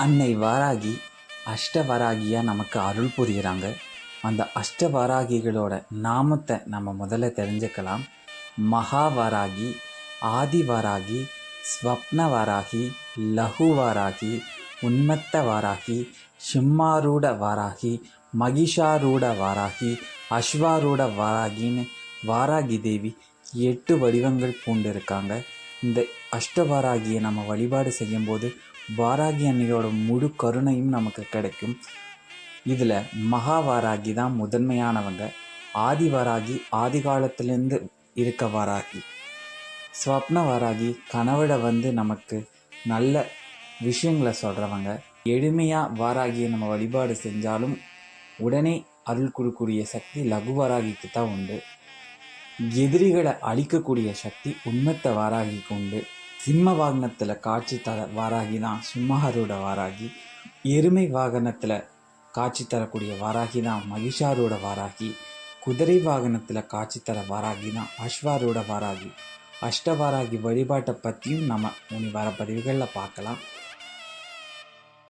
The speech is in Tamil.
அன்னை வாராகி அஷ்டவராகியாக நமக்கு அருள் புரிகிறாங்க. அந்த அஷ்டவராகிகளோட நாமத்தை நம்ம முதல்ல தெரிஞ்சுக்கலாம். மகாவராகி, ஆதிவராகி, ஸ்வப்னவராகி, லகுவராகி, உன்மத்த வாராகி, சிம்மாரூட வாராகி, மகிஷாரூட வாராகி, அஸ்வாரூட வாராகின்னு வாராகி தேவி 8 வடிவங்கள் பூண்டிருக்காங்க. இந்த அஷ்டவாராகியை நம்ம வழிபாடு செய்யும்போது வாராகி அன்னையோட முழு கருணையும் நமக்கு கிடைக்கும். இதில் மகாவாராகி தான் முதன்மையானவங்க. ஆதிவராகி ஆதி காலத்திலேருந்து இருக்க வாராகி. ஸ்வப்ன வாராகி கனவுல நமக்கு நல்ல விஷயங்களை சொல்கிறவங்க. எளிமையாக வாராகியை நம்ம வழிபாடு செஞ்சாலும் உடனே அருள் கொடுக்கக்கூடிய சக்தி லகு வாராகிக்கு தான் உண்டு. எதிரிகளை அழிக்கக்கூடிய சக்தி உண்மத்த வாராகிக்கு உண்டு. சிம்ம வாகனத்தில் காட்சி தர வாராகி தான் சிம்மாரோட வாராகி. எருமை வாகனத்தில் காட்சி தரக்கூடிய வாராகி தான் மகிஷாரோட வாராகி. குதிரை வாகனத்தில் காட்சி தர வாராகி தான் அஸ்வாரோட வாராகி. அஷ்டவாராகி வழிபாட்டை பற்றியும் நம்ம இனி வர பதிவுகளில் பார்க்கலாம்.